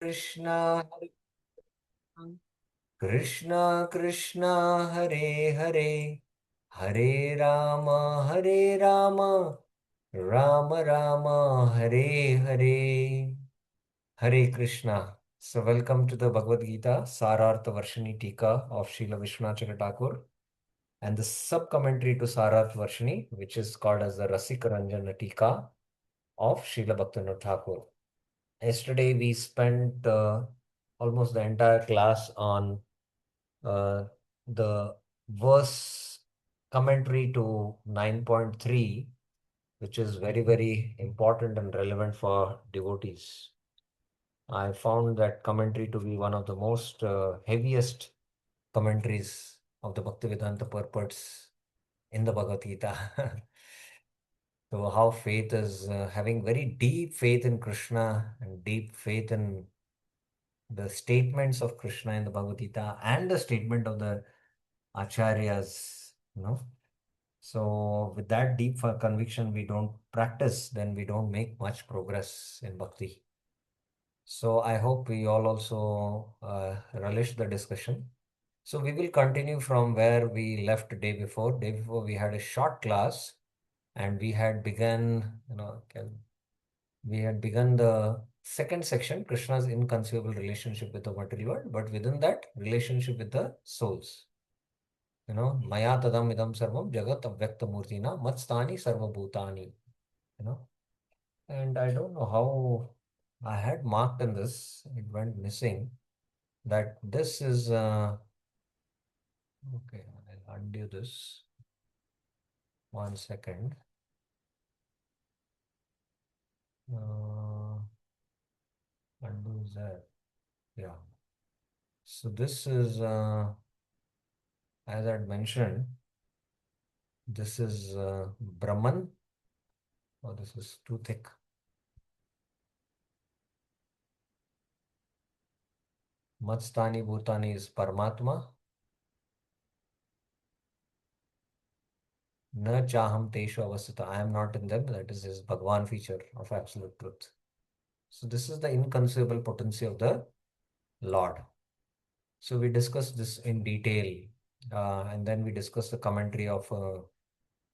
Krishna, Krishna Krishna, Hare Hare, Hare Rama, Hare Rama, Rama Rama, Hare Hare, Hare Krishna. So welcome to the Bhagavad Gita, Sarartha Varshini Tika of Srila Vishwanath Thakur and the sub-commentary to Sarartha Varshini, which is called as the Rasika Ranjana Tika of Srila Bhaktivinoda Thakur. Yesterday we spent almost the entire class on the verse commentary to 9.3, which is very, very important and relevant for devotees. I found that commentary to be one of the most heaviest commentaries of the Bhaktivedanta purports in the Bhagavad Gita. So how faith is having very deep faith in Krishna and deep faith in the statements of Krishna in the Bhagavad Gita and the statement of the acharyas, So with that deep conviction, we don't practice, then we don't make much progress in bhakti. So I hope we all also relish the discussion. So we will continue from where we left the day before. Day before we had a short class and we had begun, we had begun the second section, Krishna's inconceivable relationship with the material world, but within that, relationship with the souls. Maya tadam idam sarvam jagat avyakta murtina matstani sarvabhutani. And I don't know how I had marked in this, it went missing, that this is, okay, I'll undo this. 1 second. Undo is there. Yeah. So this is, as I had mentioned, this is Brahman. Oh, this is too thick. Matstani Bhutani is Paramatma. Na chaham teshu avasthita. I am not in them. That is his Bhagwan feature of absolute truth. So this is the inconceivable potency of the Lord. So we discussed this in detail. And then we discussed the commentary of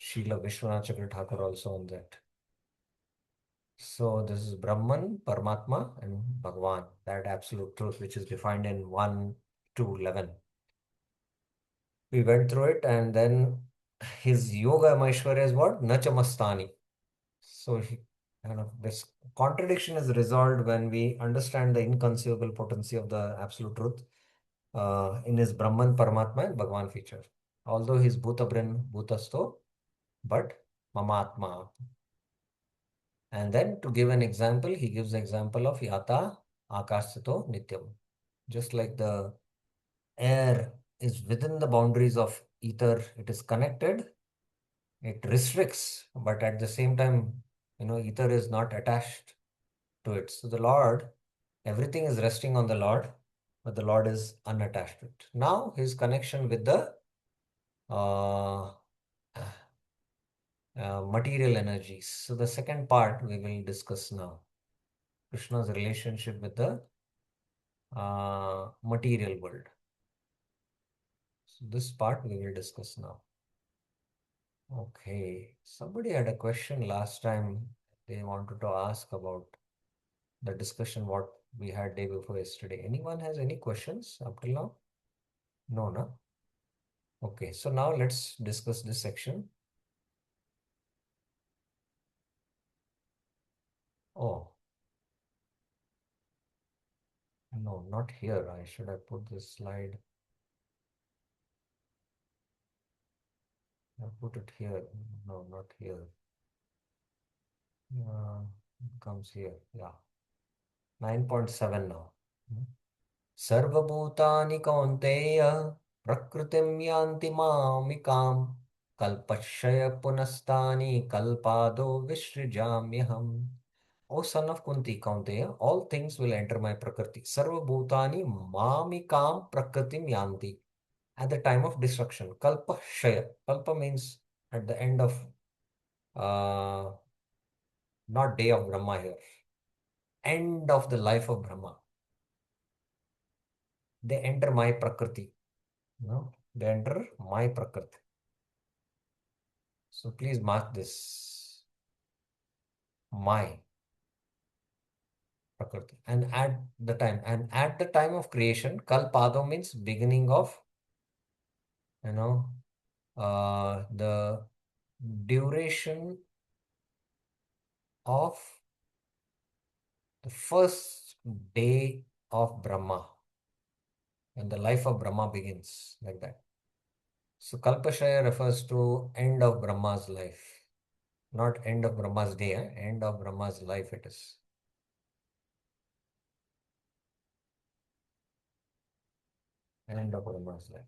Srila Vishwanath Thakur also on that. So this is Brahman, Paramatma, and Bhagwan, that absolute truth which is defined in 1 to 11. We went through it, and then his Yoga Maishwarya is what? Nachamastani. So this contradiction is resolved when we understand the inconceivable potency of the absolute truth in his Brahman, Paramatma, and Bhagwan feature. Although he's Bhutabrin, Bhutasto, but Mamatma. And then to give an example, he gives the example of Yata Akashito Nityam. Just like the air is within the boundaries of ether, it is connected, it restricts, but at the same time, ether is not attached to it. So the Lord, everything is resting on the Lord, but the Lord is unattached to it. Now his connection with the material energies. So the second part we will discuss now. Krishna's relationship with the material world. So this part we will discuss now. Okay, somebody had a question last time. They wanted to ask about the discussion what we had day before yesterday. Anyone has any questions up till now? No, no? Okay, so now let's discuss this section. Oh, no, not here. I should have put this slide. I put it here. No, not here. It comes here. Yeah. 9.7 now. Sarvabhutani kaunteya prakritim yanti mamikam kalpashaya punastani kalpado vishrijamyaham. O son of Kunti, Kaunteya, all things will enter my prakriti. Sarvabhutani mamikam prakritim yanti. At the time of destruction. Kalpa Shaya. Kalpa means at the end of, not day of Brahma here. End of the life of Brahma. they enter my prakriti. No, they enter my prakriti. So please mark this, my prakriti. And at the time of creation, kalpado means beginning of, you know, the duration of the first day of Brahma, when the life of Brahma begins, like that. So Kalpashaya refers to end of Brahma's life, not end of Brahma's day, end of Brahma's life it is. End of Brahma's life.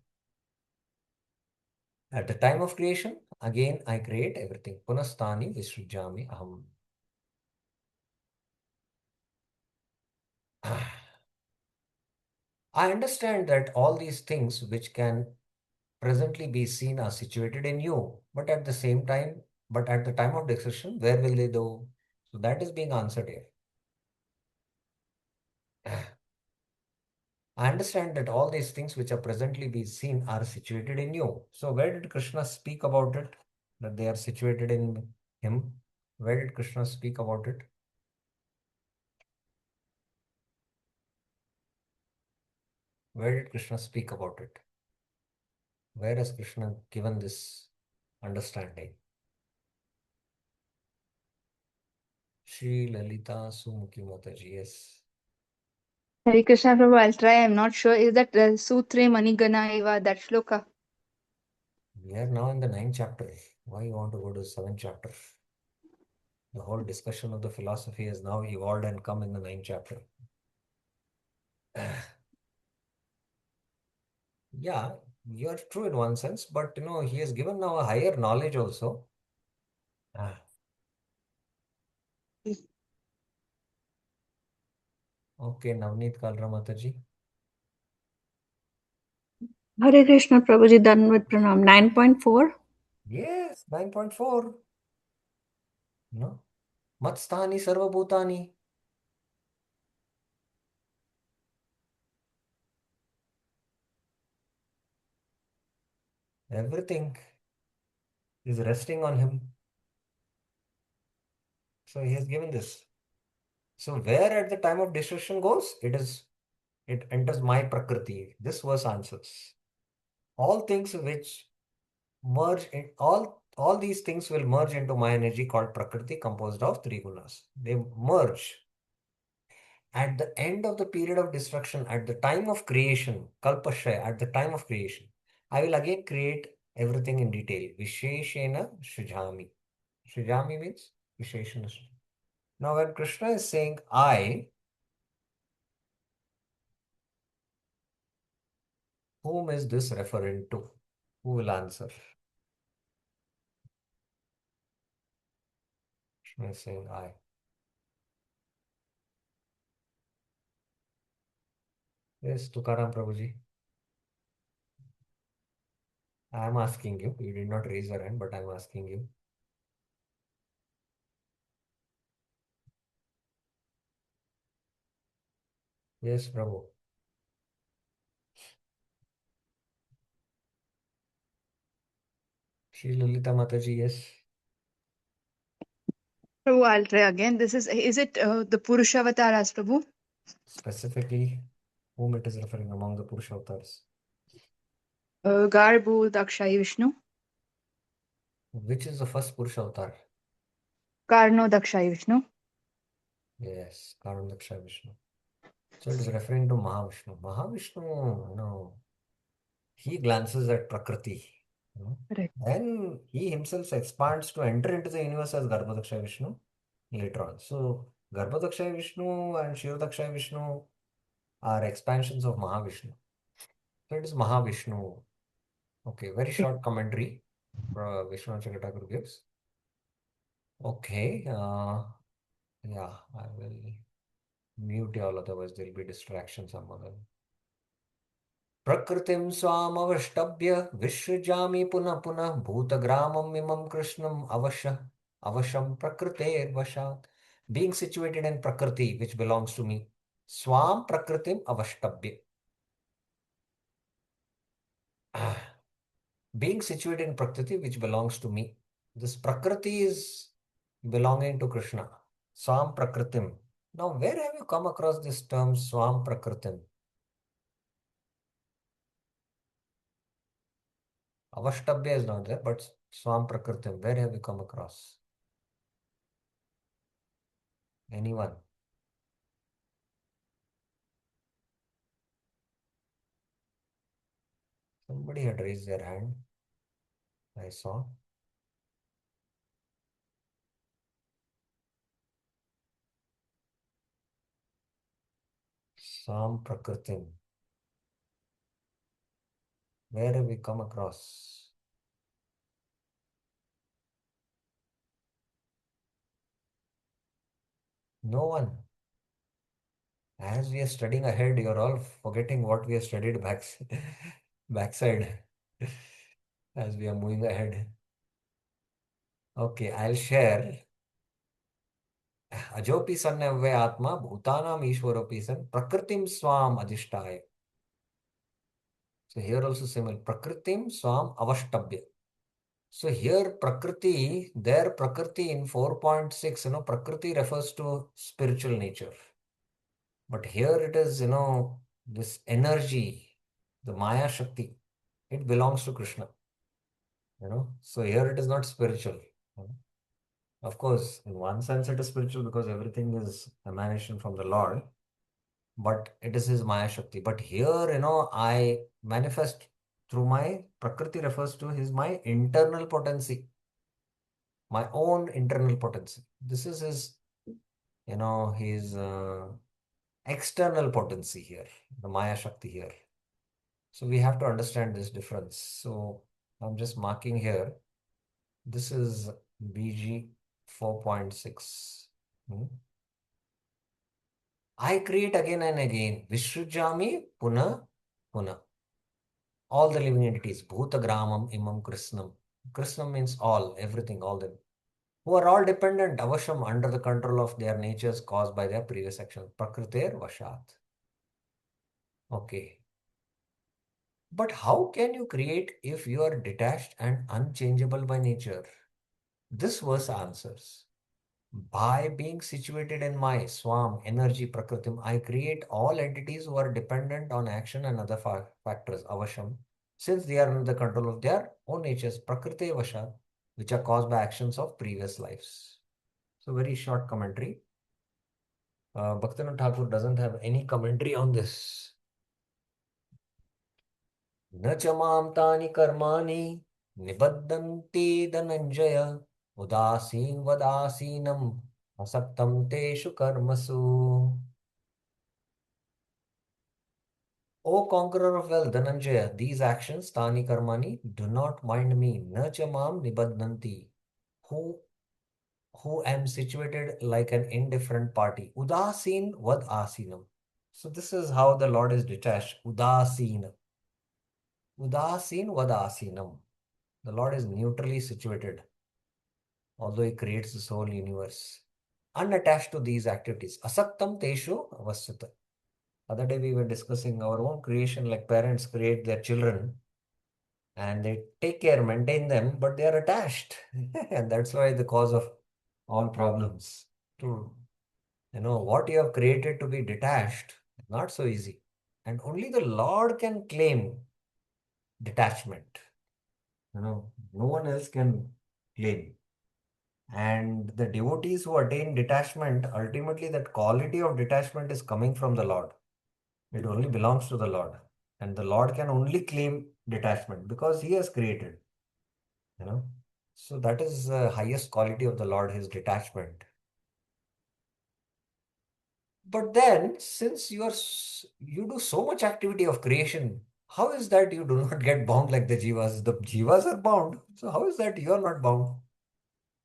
At the time of creation, again I create everything. Punastani Visrujami Aham. I understand that all these things which can presently be seen are situated in you, but at the time of decision, where will they go? So that is being answered here. I understand that all these things which are presently being seen are situated in you. So where did Krishna speak about it? That they are situated in him. Where did Krishna speak about it? Where did Krishna speak about it? Where has Krishna given this understanding? Shri Lalita Sumukhi Mataji, yes. Hare Krishna Prabhu, I'll try. I'm not sure. Is that Sutre Manigana Eva, that shloka? We are now in the 9th chapter. Why you want to go to the 7th chapter? The whole discussion of the philosophy has now evolved and come in the 9th chapter. Yeah, you're true in one sense, but he has given now a higher knowledge also. Ah, okay, Navneet Kalra Mataji. Hare Krishna Prabhuji, Dandavat Pranam. 9.4. Yes, 9.4. No. Matstani Sarvabhutani. Everything is resting on him. So he has given this. So where at the time of destruction goes, it enters my prakriti. This verse answers. All things which merge in all these things will merge into my energy called prakriti, composed of three gunas. They merge at the end of the period of destruction, at the time of creation, kalpashaya, at the time of creation. I will again create everything in detail. Visheshena Srijami. Srijami means Visheshena. Now when Krishna is saying I, whom is this referring to? Who will answer? Krishna is saying I. Yes, Tukaram Prabhuji. I am asking you. You did not raise your hand, but I am asking you. Yes, Prabhu. Shri Lalita Mataji, yes. Prabhu, I'll try again. Is it the Purushavatar Prabhu? Specifically, whom it is referring among the Purusha avatars. Garbu Dakshayi Vishnu. Which is the first Purusha avatar? Karno Dakshayi Vishnu. Yes, Karundaksha Vishnu. So it is referring to Mahavishnu. Mahavishnu, he glances at Prakriti. Correct. Then he himself expands to enter into the universe as Garbhodaksha Vishnu later on. So Garbhodaksha Vishnu and Shirodaksha Vishnu are expansions of Mahavishnu. So it is Mahavishnu. Okay, very short commentary Vishnu Chakatakur gives. Okay, yeah, I will mute you all, otherwise there will be distractions some other. Prakritim swamavastabhya vishrujami punah punah bhutagramam imam krishnam avasham prakriter vashat. Being situated in Prakriti, which belongs to me. Swam Prakritim avashtabhya. Being situated in Prakriti, which belongs to me. This Prakriti is belonging to Krishna. Swam Prakritim. Now, where have you come across this term Swam Prakritim? Avashtabhya is not there, but Swam Prakritim, where have you come across? Anyone? Somebody had raised their hand. I saw. Swam Prakritim. Where have we come across? No one. As we are studying ahead, you're all forgetting what we have studied backside as we are moving ahead. Okay, I'll share. Ajopi sannavve atma bhutanam ishwaropi san prakritim swam adhishthaya. So here also similar. Prakritim swam avashtabhya. So here Prakriti, there Prakriti in 4.6, Prakriti refers to spiritual nature. But here it is, this energy, the Maya Shakti, it belongs to Krishna. So here it is not spiritual. Of course, in one sense it is spiritual because everything is emanation from the Lord, but it is his Maya Shakti. But here, I manifest through my Prakriti refers to my internal potency, my own internal potency. This is his external potency here, the Maya Shakti here. So we have to understand this difference. So I'm just marking here. This is BG 4.6. I create again and again. Vishrujami puna puna. All the living entities. Bhuta gramam imam krishnam. Krishnam means all, everything, all them. Who are all dependent, avasham, under the control of their natures caused by their previous actions. Prakriter vashat. Okay. But how can you create if you are detached and unchangeable by nature? This verse answers. By being situated in my swam, energy, prakritim, I create all entities who are dependent on action and other factors, avasham, since they are under the control of their own natures, prakriti vasha, which are caused by actions of previous lives. So very short commentary. Bhaktivinoda Thakur doesn't have any commentary on this. न च मां तानि कर्माणि निबद्धन्ति धनञ्जय उदासीनवदासीनम् असक्तं तेषु कर्मसु. O conqueror of wealth, Dhananjaya, these actions, tani karmani, do not mind me, na cha mam nibaddhanti, who am situated like an indifferent party. Udasin vad asinam. So this is how the Lord is detached. Udasin. Udasin vad asinam. The Lord is neutrally situated, although He creates this whole universe. Unattached to these activities. Asaktam teshu avasthita. Other day we were discussing our own creation, like parents create their children and they take care, maintain them, but they are attached. And that's why the cause of all problems. To what you have created to be detached, not so easy. And only the Lord can claim detachment. No one else can claim. And the devotees who attain detachment, ultimately that quality of detachment is coming from the Lord. It only belongs to the Lord. And the Lord can only claim detachment because He has created. So that is the highest quality of the Lord, His detachment. But then, since you do so much activity of creation, how is that you do not get bound like the jivas? The jivas are bound. So how is that you are not bound?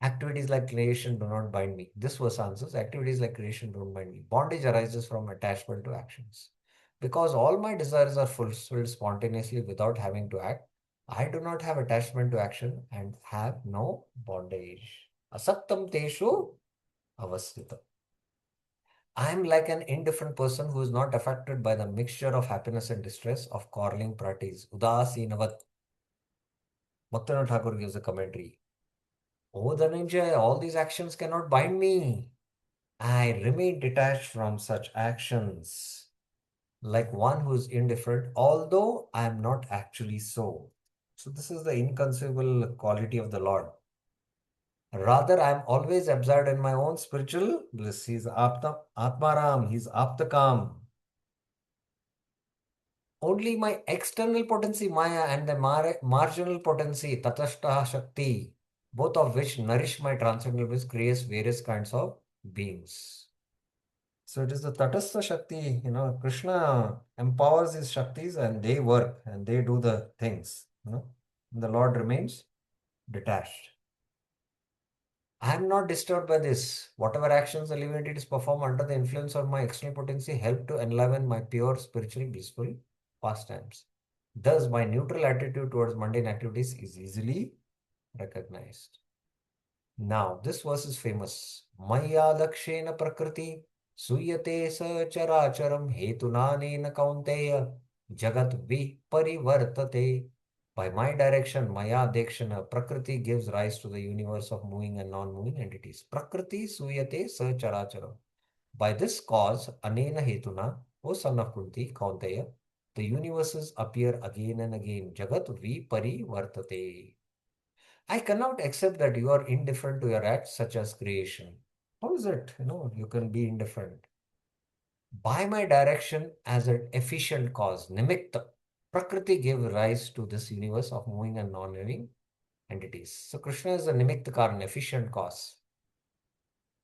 Activities like creation do not bind me. This verse answers, activities like creation don't bind me. Bondage arises from attachment to actions. Because all my desires are fulfilled spontaneously without having to act, I do not have attachment to action and have no bondage. Asaktam teshu avasthita. I am like an indifferent person who is not affected by the mixture of happiness and distress of quarreling parties. Udasinavat. Bhaktivinoda Thakur gives a commentary. Oh, Dhananjay, all these actions cannot bind me. I remain detached from such actions, like one who is indifferent, although I am not actually so. So, this is the inconceivable quality of the Lord. Rather, I am always absorbed in my own spiritual bliss. He's Atmaram, he's Aptakam. Only my external potency, Maya, and the marginal potency, Tatashta Shakti, both of which nourish my transcendental bliss, creates various kinds of beings. So it is the Tatastha Shakti, Krishna empowers his Shaktis and they work and they do the things. The Lord remains detached. I am not disturbed by this. Whatever actions the living entities perform under the influence of my external potency help to enliven my pure, spiritual, blissful pastimes. Thus, my neutral attitude towards mundane activities is easily recognized. Now, this verse is famous. Maya lakshena prakriti suyate sa characharam hetunanena kaunteya jagat viparivartate. By my direction, Maya dekshana, Prakriti gives rise to the universe of moving and non-moving entities. Prakriti suyate sa characharam. By this cause, anena hetuna, O son of Kunti, Kaunteya, the universes appear again and again. Jagat viparivartate. I cannot accept that you are indifferent to your acts, such as creation. How is it? You can be indifferent. By my direction as an efficient cause, Nimitta, Prakriti gave rise to this universe of moving and non-moving entities. So Krishna is a Nimitta Karan, efficient cause.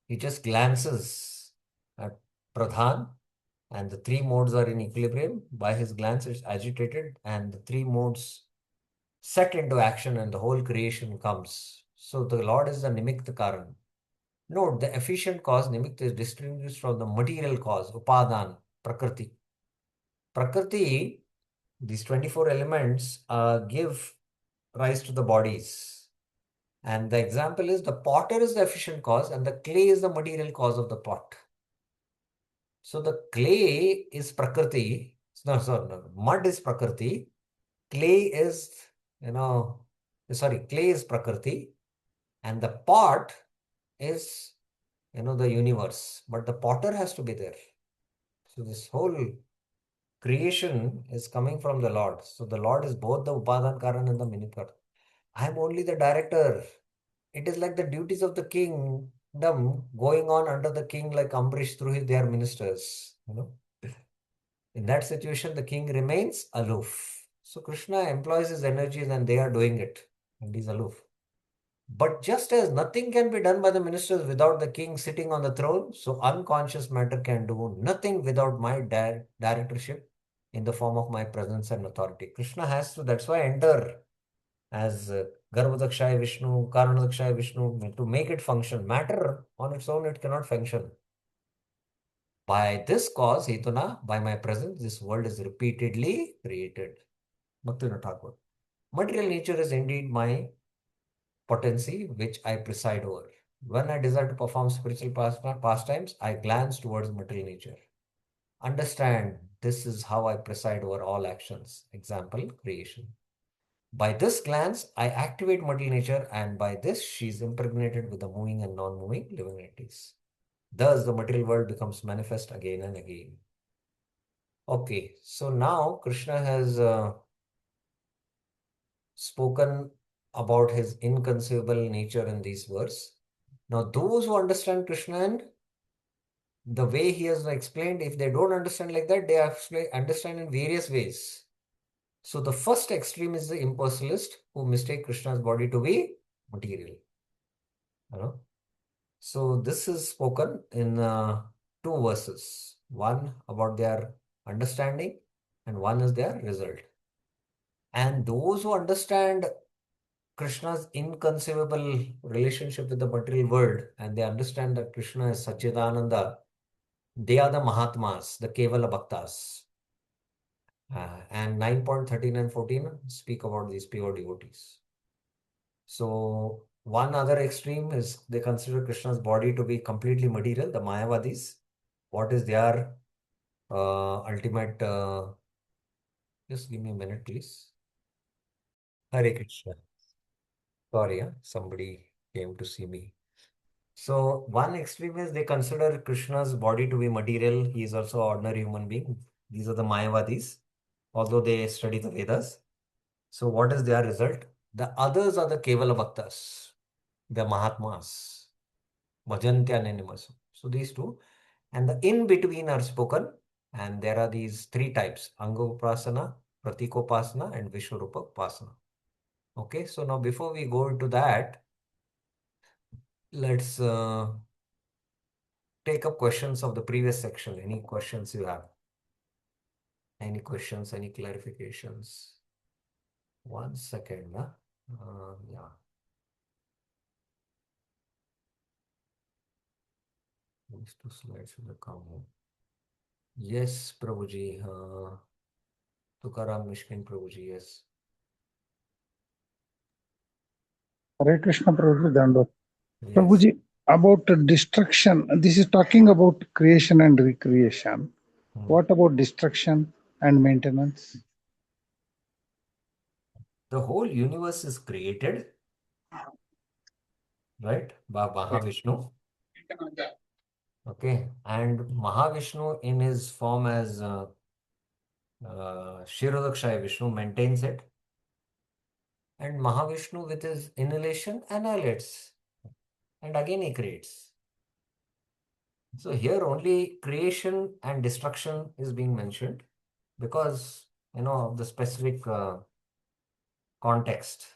He just glances at Pradhan and the three modes are in equilibrium. By his glance, it's agitated and the three modes set into action and the whole creation comes. So the Lord is the Nimitta Karan. Note, the efficient cause, Nimitta, is distinguished from the material cause, Upadan, Prakriti. Prakriti, these 24 elements give rise to the bodies. And the example is the potter is the efficient cause and the clay is the material cause of the pot. So the clay is Prakriti. No. Mud is Prakriti. Clay is, clay is Prakriti. And the pot is, the universe. But the potter has to be there. So this whole creation is coming from the Lord. So the Lord is both the Upadan Karan and the Minipar. I am only the director. It is like the duties of the kingdom going on under the king like Ambrish through their ministers. In that situation, the king remains aloof. So Krishna employs his energies and they are doing it. And he's aloof. But just as nothing can be done by the ministers without the king sitting on the throne, so unconscious matter can do nothing without my directorship in the form of my presence and authority. Krishna has to, that's why enter as Garbhodakshaya Vishnu, Karanodakshaya Vishnu to make it function. Matter on its own, it cannot function. By this cause, Hetuna, by my presence, this world is repeatedly created. Bhaktivinoda Thakur. Material nature is indeed my potency which I preside over. When I desire to perform spiritual pastimes, I glance towards material nature. Understand, this is how I preside over all actions. Example, creation. By this glance, I activate material nature and by this she is impregnated with the moving and non-moving living entities. Thus, the material world becomes manifest again and again. Okay, so now Krishna has spoken about his inconceivable nature in these verses. Now, those who understand Krishna and the way he has explained, if they don't understand like that, they actually understand in various ways. So, the first extreme is the impersonalist who mistake Krishna's body to be material. So, this is spoken in two verses. One about their understanding, and one is their result. And those who understand Krishna's inconceivable relationship with the material world and they understand that Krishna is Satchidananda, they are the Mahatmas, the Kevala Bhaktas. And 9.13 and 14 speak about these pure devotees. So, one other extreme is they consider Krishna's body to be completely material, the Mayavadis. What is their ultimate? Just give me a minute, please. Hare Krishna. Sorry, somebody came to see me. So one extreme is they consider Krishna's body to be material. He is also an ordinary human being. These are the Mayavadis, although they study the Vedas. So what is their result? The others are the Kevala Bhaktas, the Mahatmas, Bhajantya Ninimasu. So these two. And the in between are spoken. And there are these three types: Angopasana, Pratikopasana, and Vishwarupasana. Okay, so now before we go into that, let's take up questions of the previous section. Any questions you have? Any questions, any clarifications? 1 second. Yeah. These two slides will come. Yes, Prabhuji. Tukaram Mishkin Prabhuji, yes. Hare Krishna Prabhuji Dandot. Yes. Prabhuji, about destruction, this is talking about creation and recreation. What about destruction and maintenance? The whole universe is created, right, by Mahavishnu. Okay, and Mahavishnu in his form as Shirodakshaya Vishnu maintains it, and Mahavishnu with his inhalation annihilates, and again he creates. So here only creation and destruction is being mentioned because, of the specific context,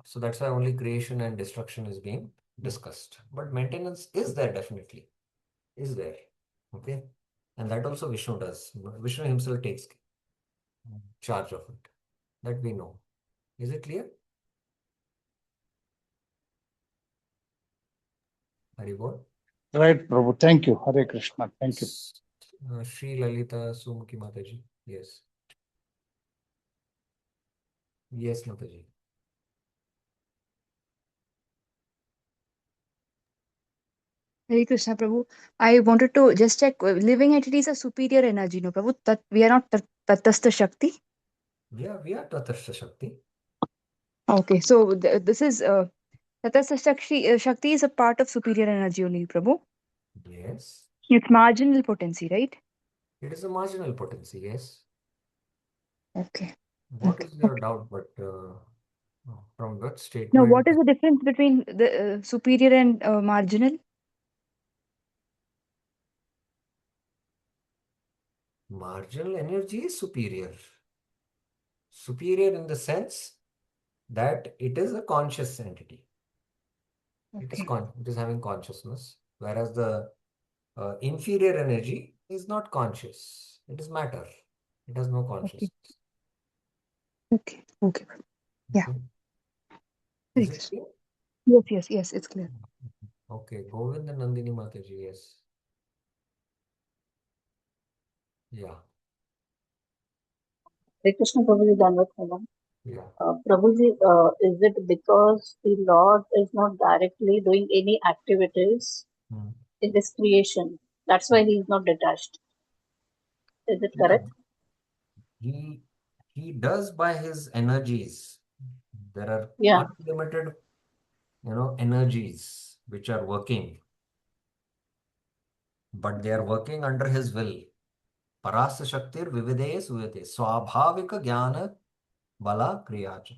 so that's why only creation and destruction is being discussed. But maintenance is there, definitely is there. Okay, and that also Vishnu does. Vishnu himself takes charge of it. That we know. Is it clear? Haribol? Right, Prabhu. Thank you. Hare Krishna. Thank you. Sri Lalita Sumukhi Mataji. Yes. Yes, Mataji. Hare Krishna, Prabhu. I wanted to just check. Living entity is a superior energy, no, Prabhu? That we are not Tatastha Shakti. Yeah, we are Tatastha Shakti. Okay, so this is Tatastha Shakti is a part of superior energy only, Prabhu. Yes. It's marginal potency, right? It is a marginal potency, yes. Okay. What is your doubt? But from what Now, statement? what is the difference between the superior and marginal? Marginal energy is superior. Superior in the sense that it is a conscious entity. It is having consciousness, whereas the inferior energy is not conscious. It is matter. It has no consciousness. Okay. Yeah. Okay. Is Very it good. clear? Yes, it's clear. Okay, Govind and Nandini Mataji, yes. Yeah, Hare Krishna Prabhuji Dandot Pranam. yeah. Prabhuji, is it because the Lord is not directly doing any activities in this creation? That's why he is not detached. Is it Yeah, correct? he does by his energies. There are Yeah. unlimited, energies which are working, but they are working under his will. Parasya Shaktir Vivideye Suyate Swabhavika Jnana Bala Kriyacha.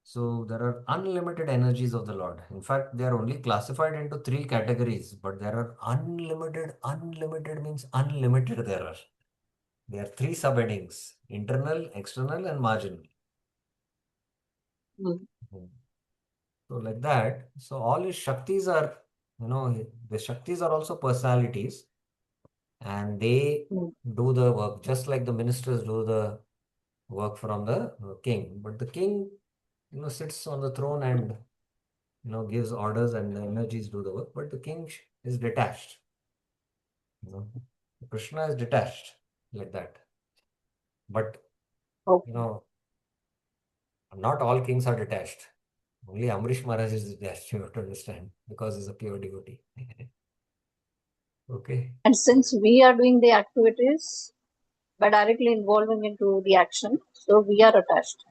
So there are unlimited energies of the Lord. In fact, they are only classified into 3 categories, but there are unlimited. Unlimited means unlimited there are. There are 3 subheadings: internal, external, and marginal. So like that, so all his Shaktis are, the Shaktis are also personalities, and they do the work just like the ministers do the work from the king. But the king, sits on the throne and, gives orders, and the energies do the work. But the king is detached. Krishna is detached like that. But, not all kings are detached. Only Amrish Maharaj is detached, you have to understand, because he's a pure devotee. Okay. And since we are doing the activities, by directly involving into the action. So we are attached.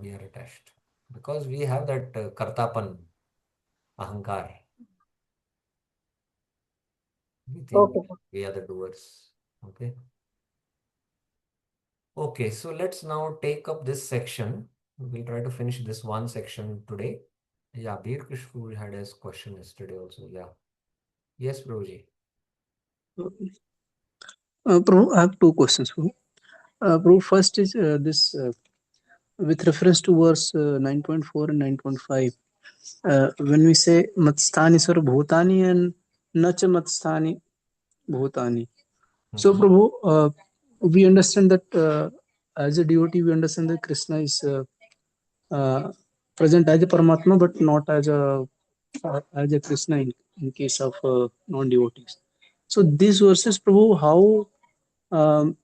We are attached because we have that kartapan, ahankar. We think Okay. we are the doers. Okay. Okay, so let's now take up this section. We'll try to finish this one section today. Yeah, Bir Kishfu had his question yesterday also. Yeah. Yes, Broji. Prabhu, I have two questions. Prabhu, first is this with reference to verse 9.4 and 9.5. When we say matstani sar bhutani and nacha matstani bhutani. So, Prabhu, we understand that as a devotee, we understand that Krishna is present as a Paramatma, but not as a Krishna in case of non-devotees. So, these verses, Prabhu, um,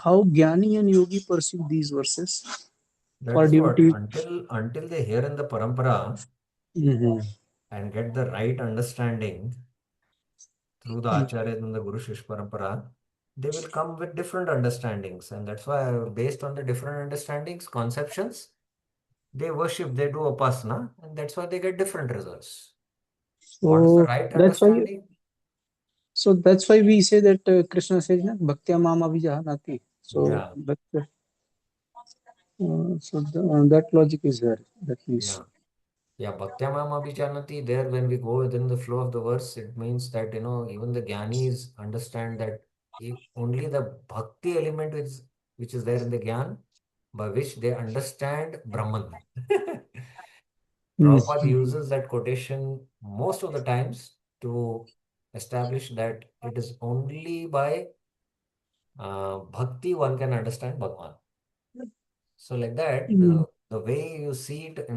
how Jnani and Yogi perceive these verses That for is what devotee? until they hear in the parampara Mhm. and get the right understanding through the Acharya and the Guru Shish Parampara, they will come with different understandings. And that's why, based on the different understandings, conceptions, they worship, they do upasana, and that's why they get different results. What is the So right that's why. understanding? So that's why we say that Krishna says, "Na bhaktya mama vijahanati." So Yeah, that logic is there. That means. yeah. Yeah, Bhaktyamam Abhijanati, there when we go within the flow of the verse, it means that, even the Gyanis understand that only the Bhakti element which is there in the Gyan, by which they understand Brahman. Prabhupada uses that quotation most of the times to establish that it is only by Bhakti one can understand Bhagwan. So like that, the way you see it,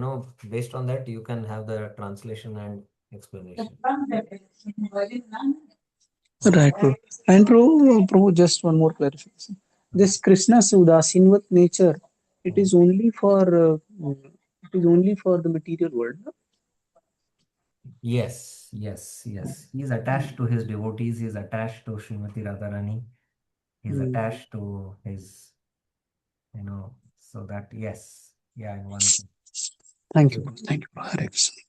based on that, you can have the translation and explanation. Right, bro. And bro, just one more clarification. This Krishna's udasinvat nature, it is only for the material world. No? Yes, yes, yes. He is attached to his devotees. He is attached to Srimati Radharani. He is attached to his, so that, yes. Yeah, in one sense. Thank you, bro. Thank you, bro. Hare Krishna.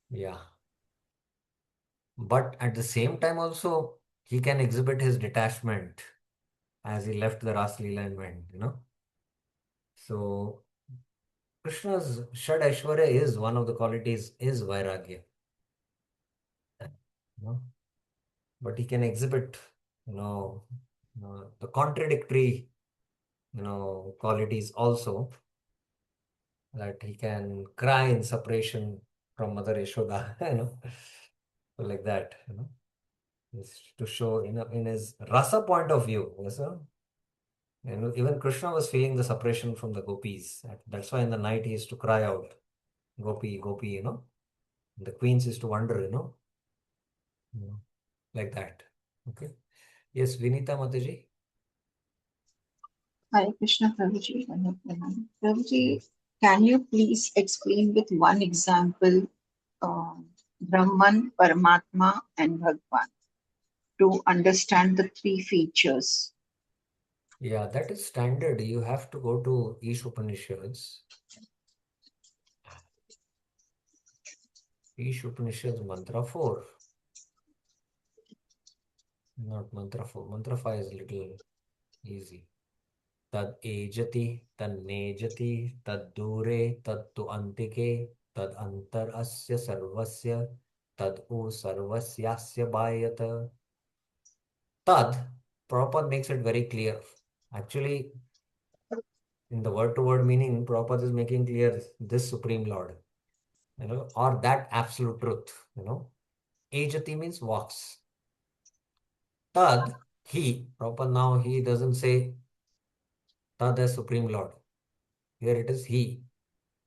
Yeah. But at the same time also, he can exhibit his detachment as he left the Ras Leela and went. So Krishna's Shad Aishwarya is one of the qualities is Vairagya. But he can exhibit, the contradictory, qualities also, that he can cry in separation from Mother Yashoda, so like that, just to show, in his rasa point of view, even Krishna was feeling the separation from the gopis. That's why in the night he used to cry out, Gopi, Gopi, the queens used to wonder, like that. Okay. Yes, Vinita Mataji. Hare Krishna, Prabhuji. Prabhuji, can you please explain with one example Brahman, Paramatma, and Bhagwan to understand the three features? Yeah, that is standard. You have to go to Ish Upanishads. Ish Upanishads Mantra 4. Not Mantra 4. Mantra 5 is a little easy. Tad ejati, tad nejati, tad dure, tad tu antike, tad antar asya sarvasya, tad u sarvasyasya bhayata. Tad, Prabhupada makes it very clear. Actually, in the word-to-word meaning, Prabhupada is making clear this Supreme Lord, or that absolute truth, Ejati means walks. Tad, he, Prabhupada now, he doesn't say Tad as Supreme Lord. Here it is he.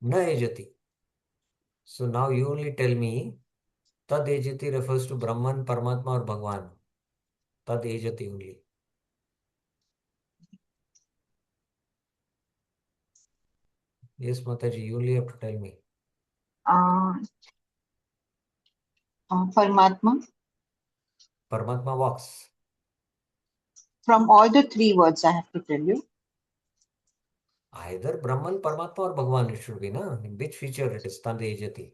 Na ejati. So now you only tell me Tad ejati refers to Brahman, Paramatma or Bhagwan. Tad ejati only. Yes, Mataji, you only have to tell me. Paramatma. Paramatma walks. From all the three words, I have to tell you. Either Brahman, Paramatma or Bhagwan it should be, na? In which feature it is? Tadejati.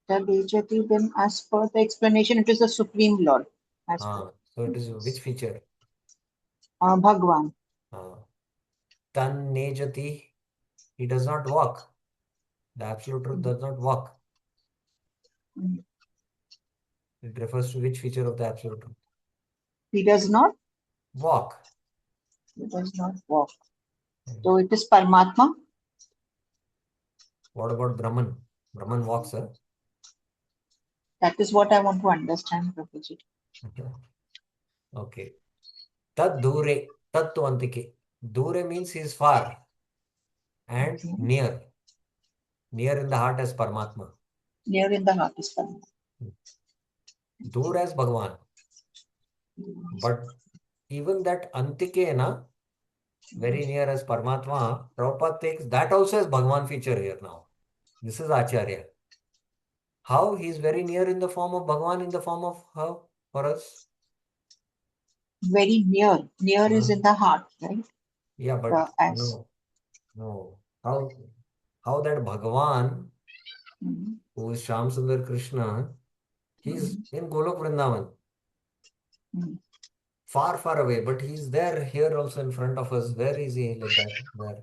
Tadejati, then as per the explanation, it is the Supreme Lord. As per. So it is which feature? Bhagwan. Tan nejati, he does not walk. The absolute truth does not walk. Mm. It refers to which feature of the absolute truth? He does not? Walk. He does not walk. So it is Paramatma. What about Brahman? Brahman walks, sir. That is what I want to understand, Prabhuji. Okay. Tad dure, tat to antike. Dure means he is far and Okay. near. Near in the heart as Paramatma. Near in the heart is Paramatma. Dur as Bhagwan. But even that antike na, very near as Paramatma, Prabhupada takes that also as Bhagwan feature here now. This is Acharya. How he is very near in the form of Bhagwan, in the form of how for us? Very near. Near is in the heart, right? Yeah, but no. How that Bhagwan, who is Shyam Sundar Krishna, he's in Golok Vrindavan. Far, far away, but he's there here also in front of us. Where is he like that? Where?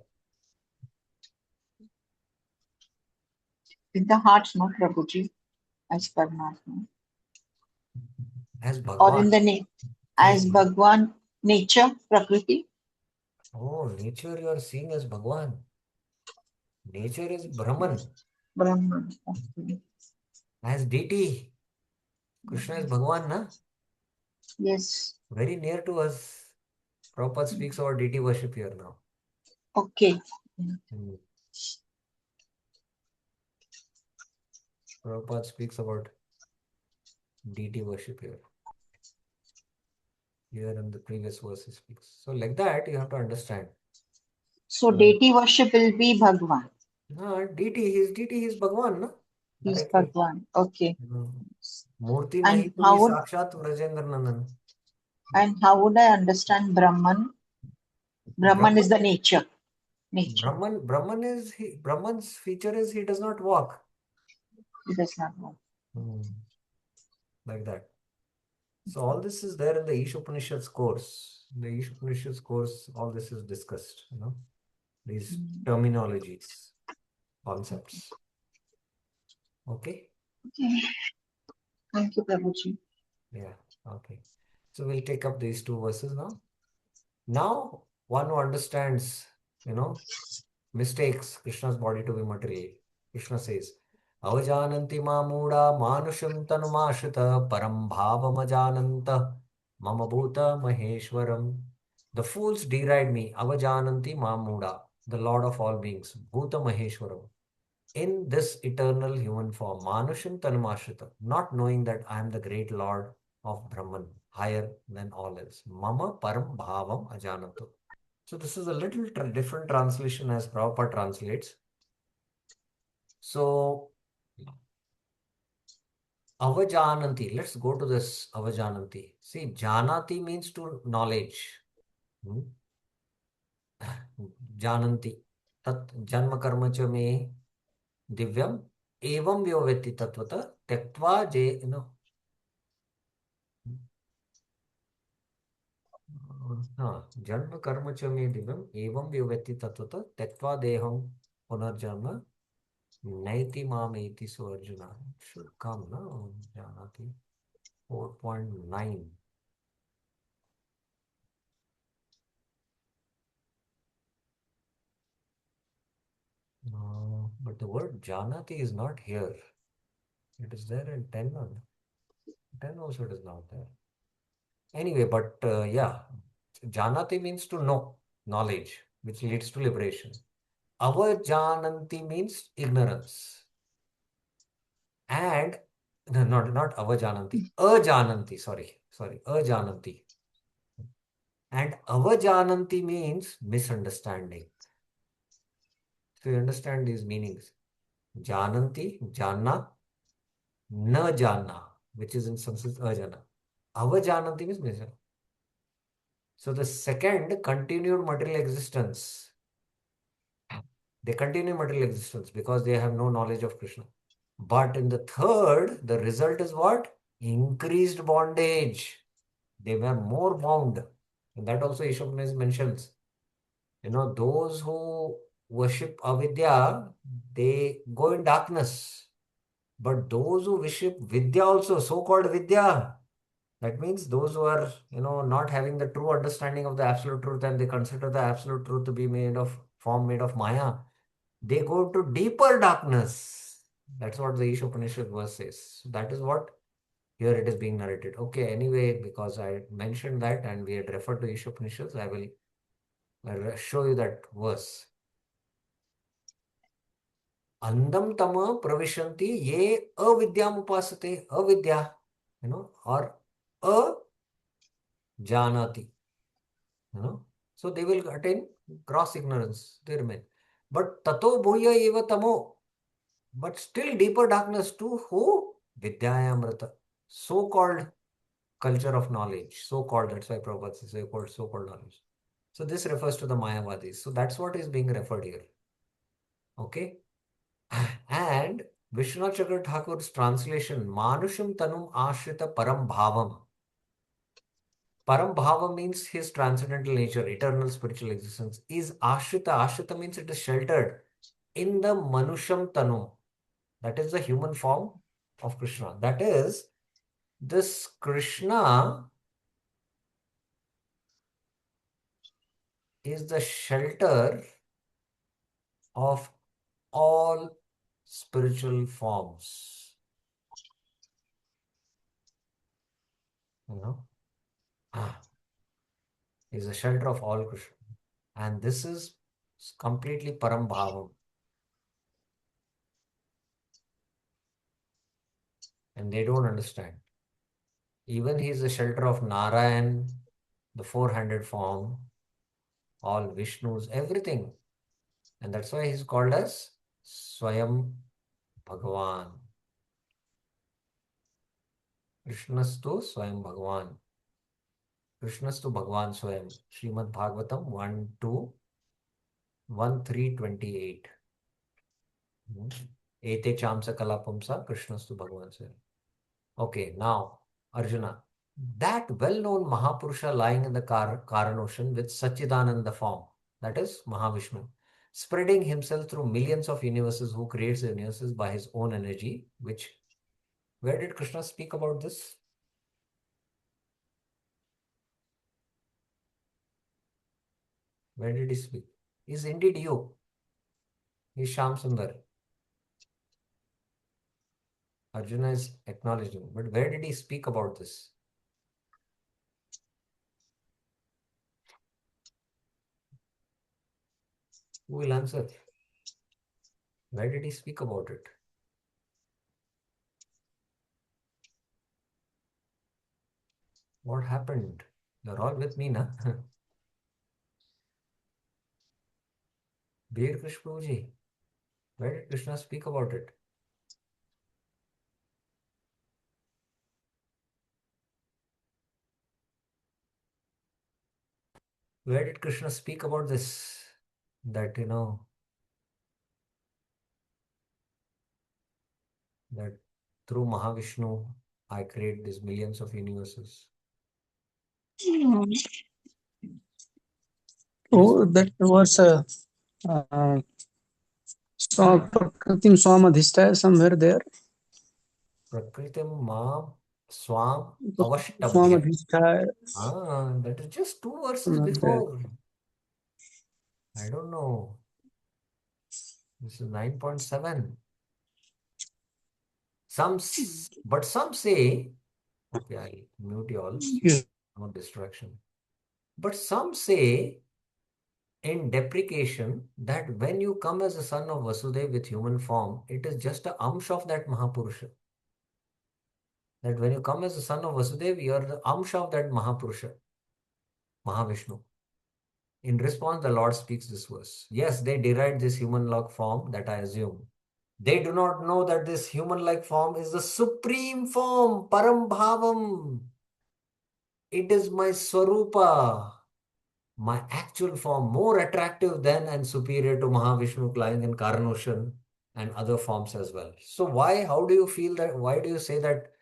In the heart, no, Prabhuji, as Paramatma. As Or in Bhagwan. the as Bhagwan, nature, Prakriti. Oh, nature you are seeing as Bhagwan. Nature is Brahman. Brahman. Okay. As deity. Krishna is Bhagwan, na? Yes. Very near to us. Prabhupada speaks about deity worship here now. Okay. Prabhupada speaks about deity worship here. Here in the previous verse he speaks. So like that you have to understand. So deity worship will be Bhagwan. No, deity, he is Bhagwan, na? He's Directly. Bhagwan. Okay. Murti And nahi tu how hi would sakshat Vrajendra Nandan. and how would I understand Brahman? Brahman is the nature. Brahman's feature is he does not walk. He does not walk. Like that. So all this is there in the Isha Upanishads course. In the Isha Upanishads course, all this is discussed, these terminologies, concepts. Okay? Okay. Thank you, Prabhuji. Yeah, okay. So we'll take up these two verses now. Now, one who understands, mistakes Krishna's body to be material. Krishna says, Avajananti mamuda manusham tanumashita param bhavamajananta mama bhuta maheshwaram. The fools deride me, Avajananti mamuda, the Lord of all beings, Bhuta Maheshwaram, in this eternal human form, manusham tanumashita, not knowing that I am the great Lord of Brahman, higher than all else. Mama param bhavam ajananto. So this is a little different translation as Prabhupada translates. So, avajananti, let's go to this avajananti. See, janati means to knowledge. Jananti. Tat janma karma cha me divyam evam vyovetti tatvata tektva je, जन्म कर्म च मे दिव्यम एवं विवेत्ति तत्वतः त्यक्त्वा देहं पुनर्जन्म नैति मामेति सो Arjun should come na janati 4.9 but the word janati is not here. It is there in 10 on 10 also it is not there. Anyway, but yeah, janati means to know, knowledge, which leads to liberation. Avajananti means ignorance. And no, not avajananti, ajananti, sorry, ajananti. And avajananti means misunderstanding. So you understand these meanings. Jananti, jana, na jana, which is in Sanskrit ajana. Avajananti means misunderstanding. So the second, continued material existence. They continue material existence because they have no knowledge of Krishna. But in the third, the result is what? Increased bondage. They were more bound. And that also Ishopanis mentions. Those who worship avidya, they go in darkness. But those who worship vidya also, so-called vidya, that means those who are, not having the true understanding of the absolute truth and they consider the absolute truth to be made of Maya, they go to deeper darkness. That's what the Ishopanishad verse says. So that is what here it is being narrated. Okay, anyway, because I mentioned that and we had referred to Ishopanishads, I'll show you that verse. Andam tama pravishanti ye avidyam upasate, avidya, or janati, So they will attain gross ignorance, they remain. But tato bhuya eva tamo, but still deeper darkness to who? Vidyayamrita, so-called culture of knowledge, so-called, that's why Prabhupada says so-called knowledge. So this refers to the Mayavadis. So that's what is being referred here. Okay. And Vishwanath Chakra Thakur's translation, Manusham Tanum Ashrita Param Bhavam. Param Bhava means his transcendental nature, eternal spiritual existence. Is Ashrita. Ashrita means it is sheltered in the Manusham Tanu. That is the human form of Krishna. That is, this Krishna is the shelter of all spiritual forms. Is the shelter of all Krishna. And this is completely Param Bhavam. And they don't understand. Even he is the shelter of Narayan, the four-handed form, all Vishnus, everything. And that's why he's called as Swayam Bhagavan. Krishnastu Swayam Bhagavan. Krishnastu Bhagavan Swayam. Srimad Bhagavatam 1.2.1.3.28. Ete Chamsa Kalapamsa Krishnastu Bhagavan Swayam. Okay, now Arjuna. That well-known Mahapurusha lying in the Karan ocean with Sachidananda form, that is Mahavishnu, spreading himself through millions of universes, who creates the universes by his own energy, where did Krishna speak about this? Where did he speak? Is indeed you. He is Shyam Sundar. Arjuna is acknowledging, but where did he speak about this? Who will answer? Where did he speak about it? What happened? You're all with me, na? Bir Krishnaji, where did Krishna speak about it? Where did Krishna speak about this? That, that through Mahavishnu, I create these millions of universes. Oh, that was Prakritim Swamadhistaya, somewhere there. Prakritim Mam Swam Avashtabhya. Swamadhistaya. That is just 2 verses before. I don't know. This is 9.7. But some say, okay, I'll mute you all. Yeah. No distraction. But some say in deprecation that when you come as a son of Vasudeva with human form, it is just a amsh of that Mahapurusha. That when you come as a son of Vasudeva, you are the amsh of that Mahapurusha, Mahavishnu. In response, the Lord speaks this verse. Yes, they deride this human-like form, that I assume. They do not know that this human-like form is the supreme form, Param Bhavam. It is my Swarupa. my actual form more attractive than and superior to Mahavishnu lying in Karanocean and other forms as well. So why, how do you feel that, why do you say that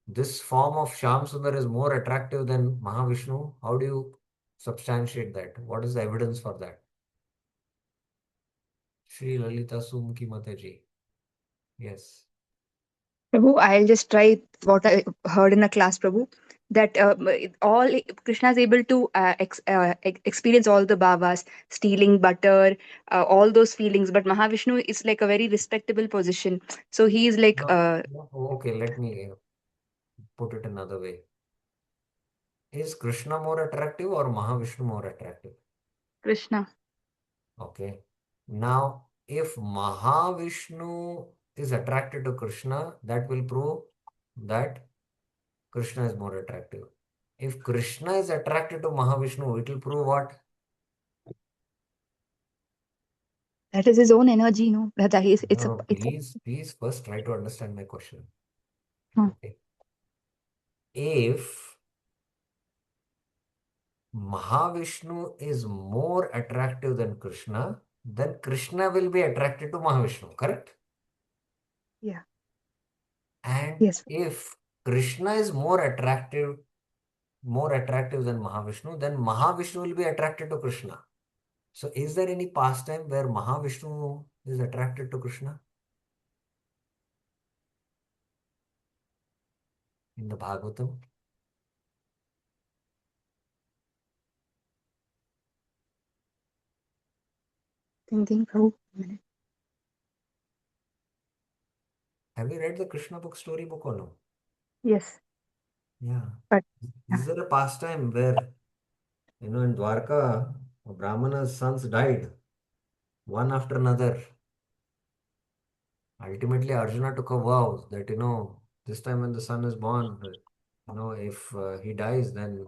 this form of Shyam Sundar is more attractive than Mahavishnu? How do you substantiate that? What is the evidence for that? Shri Lalita Sumki Mataji. Yes. Prabhu, I'll just try what I heard in a class, Prabhu, that all Krishna is able to experience all the bhavas, stealing butter, all those feelings. But Mahavishnu is like a very respectable position. So he is like No, okay, let me put it another way. Is Krishna more attractive or Mahavishnu more attractive? Krishna. Okay. Now, if Mahavishnu is attracted to Krishna, that will prove that Krishna is more attractive. If Krishna is attracted to Mahavishnu, it will prove what? That is his own energy, no? That he is, No, please first try to understand my question. Hmm. Okay. If Mahavishnu is more attractive than Krishna, then Krishna will be attracted to Mahavishnu, correct? Yeah. And Yes. if Krishna is more attractive than Mahavishnu, then Mahavishnu will be attracted to Krishna. So is there any pastime where Mahavishnu is attracted to Krishna? In the Bhagavatam? Thinking, Prabhu. A minute. Have you read the Krishna book, story book or no? Yes. Yeah. But Is there a pastime where, in Dwarka, a Brahmana's sons died, one after another? Ultimately, Arjuna took a vow that, this time when the son is born, if he dies, then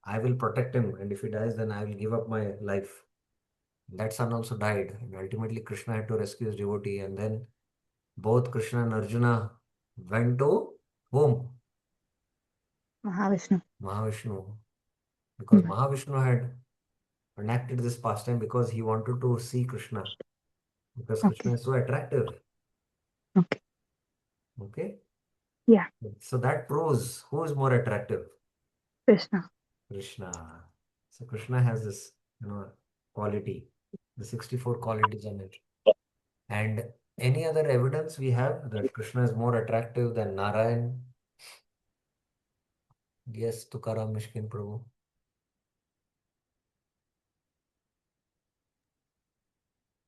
I will protect him. And if he dies, then I will give up my life. That son also died. And ultimately, Krishna had to rescue his devotee. And then both Krishna and Arjuna went to whom? Mahavishnu. Mahavishnu. Because Hmm. Mahavishnu had enacted this pastime because he wanted to see Krishna. Because Krishna Okay. is so attractive. Okay. Okay? Yeah. So that proves who is more attractive. Krishna. Krishna. So Krishna has this, quality, the 64 qualities in it. And any other evidence we have that Krishna is more attractive than Narayan? Yes, Tukaram Mishkin Prabhu.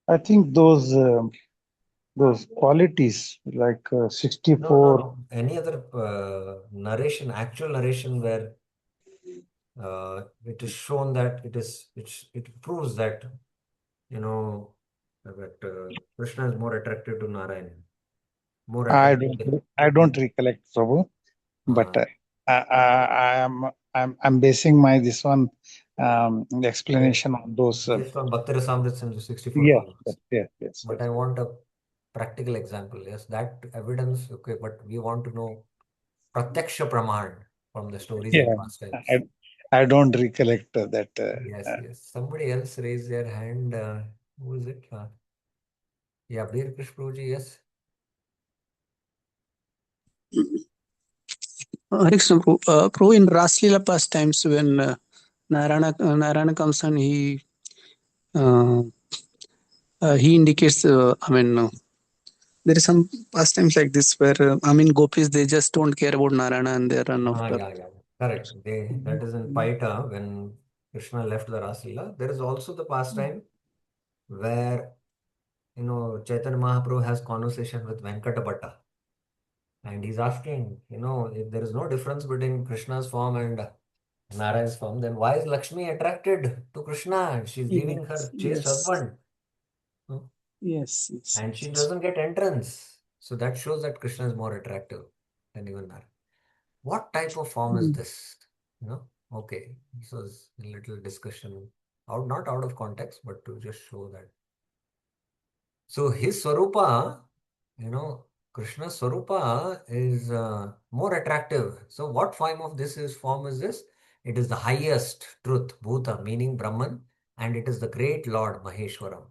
I think those qualities like No, 64. Any other narration, actual narration where it is shown that it proves that, that Krishna is more attractive to Narayan, more I attractive. don't I don't recollect, Prabhu, but Uh, I'm basing my this one explanation on those. Based on Bhakti Rasamrit and the 64 Yes, columns. yes. But I want a practical example. Yes, that evidence, okay, but we want to know Pratyaksha Praman from the stories and Yeah, pastimes. I don't recollect that. Yes. Somebody else raised their hand. Who is it? Yeah, Bir Krish Prabhuji, yes. Hare Krishna, Prabhu. Prabhu, in Raslila pastimes, when Narayana comes and uh, he indicates, there is some pastimes like this where, gopis, they just don't care about Narayana and they run after. Yeah. Correct. That is in Paita when Krishna left the Raslila. There is also the pastime where, Chaitanya Mahaprabhu has conversation with Venkata Bhatta. And he's asking, if there is no difference between Krishna's form and Narayan's form, then why is Lakshmi attracted to Krishna? She's leaving her chaste Yes. husband. No? Yes. And she doesn't get entrance. So that shows that Krishna is more attractive than even Narayan. What type of form is this? Okay. This was a little discussion, not out of context, but to just show that. So his Swarupa, Krishna's Swarupa is more attractive. So what form is this? It is the highest truth, Bhuta, meaning Brahman, and it is the great Lord, Maheshwaram.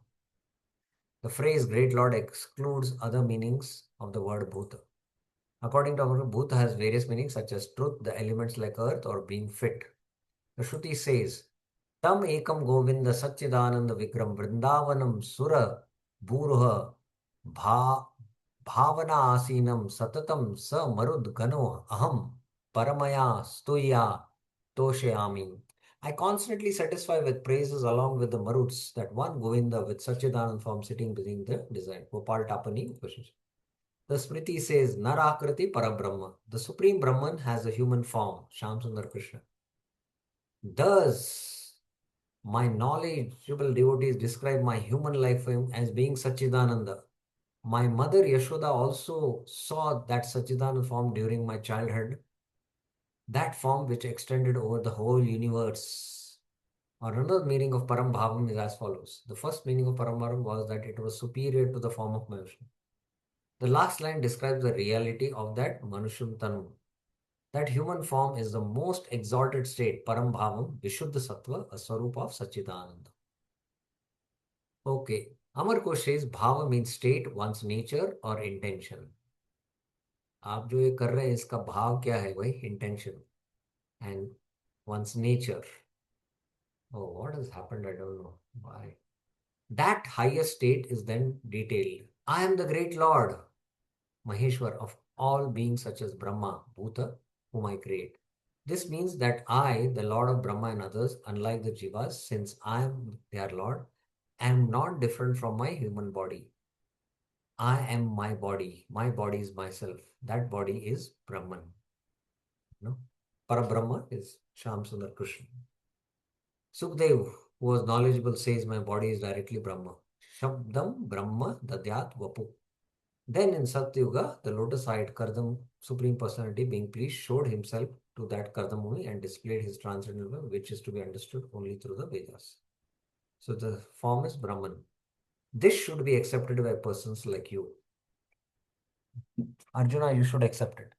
The phrase great Lord excludes other meanings of the word Bhuta. According to Amar, Bhuta has various meanings such as truth, the elements like earth, or being fit. The Shruti says, Tam ekam Govinda Satchidananda Vikram Vrindavanam Sura Bhuruha Bhavana Asinam Satatam Sa Marud Gano Aham Paramaya Stuya Toshayami. I constantly satisfy with praises along with the Maruts, that one Govinda with Satchidanand form sitting within the design. Gopal Tapani questions. The Smriti says, Narakriti Parabrahma. The Supreme Brahman has a human form, Shyam Sundar Krishna. Does my knowledgeable devotees describe my human life as being Satchidananda? My mother Yashoda also saw that Satchidananda form during my childhood, that form which extended over the whole universe. Or another meaning of Param Bhavam is as follows. The first meaning of Param Bhavam was that it was superior to the form of Manushya. The last line describes the reality of that Manusham Tanu. That human form is the most exalted state, Param Bhavam, Vishuddha Sattva, a Swarupa of Satchidananda. Okay. Amar Kosh says Bhava means state, one's nature or intention. आप जो ये कर रहे हैं इसका भाव क्या है भाई? Intention and one's nature. Oh, what has happened? I don't know why. That higher state is then detailed. I am the great Lord, Maheshwar, of all beings such as Brahma, Bhuta, whom I create. This means that I, the Lord of Brahma and others, unlike the Jivas, since I am their Lord, am not different from my human body. I am my body. My body is myself. That body is Brahman. No? Parabrahma is Shyam Sundar Krishna. Sukdev, who was knowledgeable, says my body is directly Brahma. Shabdam Brahma Dadyat Vapu. Then in Satyuga, the lotus-eyed Kardam, Supreme Personality, being pleased, showed himself to that Kardamuni and displayed his transcendental will, which is to be understood only through the Vedas. So the form is Brahman. This should be accepted by persons like you. Arjuna, you should accept it.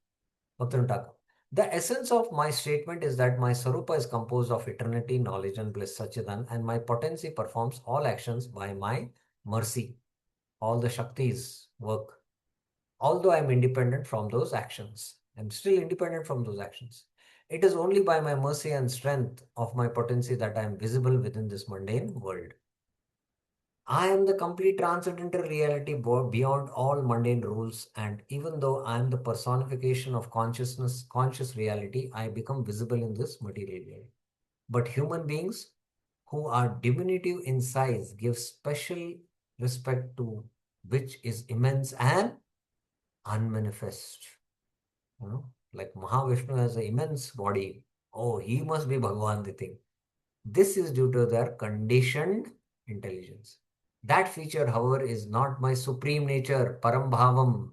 Bhaktivinoda. The essence of my statement is that my Sarupa is composed of eternity, knowledge and bliss, Sachidan, and my potency performs all actions by my mercy. All the Shaktis work. Although I am independent from those actions. I am still independent from those actions. It is only by my mercy and strength of my potency that I am visible within this mundane world. I am the complete transcendental reality beyond all mundane rules, and even though I am the personification of consciousness, conscious reality, I become visible in this material reality. But human beings who are diminutive in size give special respect to which is immense and unmanifest. Like Mahavishnu has an immense body. Oh, he must be Bhagavan, they think. This is due to their conditioned intelligence. That feature, however, is not my supreme nature, Param Bhavam.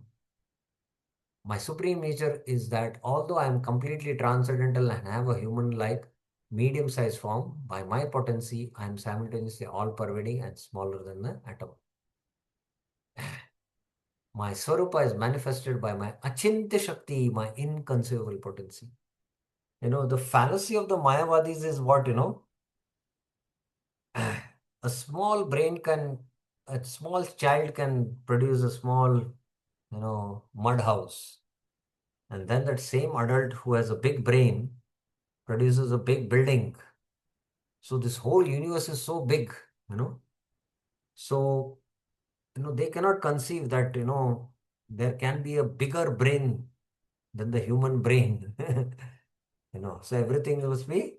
My supreme nature is that although I am completely transcendental and have a human-like medium-sized form, by my potency, I am simultaneously all-pervading and smaller than the atom. My Swarupa is manifested by my Achintya Shakti, my inconceivable potency. The fallacy of the Mayavadis is what, a small child can produce a small, mud house. And then that same adult who has a big brain produces a big building. So this whole universe is so big, So, they cannot conceive that, there can be a bigger brain than the human brain. So everything must be,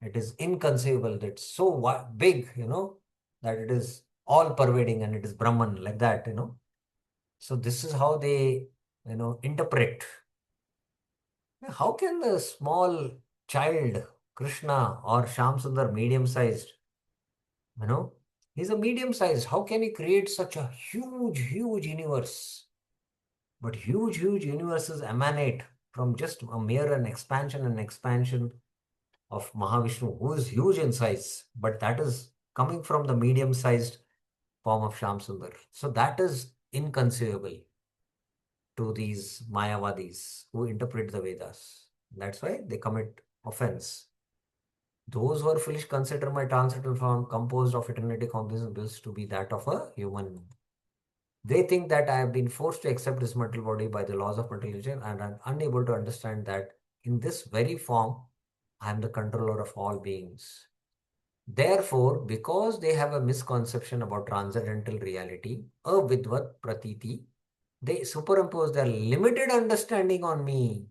it is inconceivable. It's so big, that it is all pervading and it is Brahman like that, So this is how they, interpret. How can the small child, Krishna or Shyam Sundar, medium-sized, he's a medium-sized. How can he create such a huge, huge universe? But huge, huge universes emanate from just a mere an expansion of Mahavishnu, who is huge in size, but that is coming from the medium-sized form of Shyam Sundar. So that is inconceivable to these Mayavadis who interpret the Vedas. That's why they commit offense. Those who are foolish consider my transcendental form composed of eternity cognizance to be that of a human. They think that I have been forced to accept this material body by the laws of material nature and are unable to understand that in this very form, I am the controller of all beings. Therefore, because they have a misconception about transcendental reality, avidvat pratiti, they superimpose their limited understanding on me.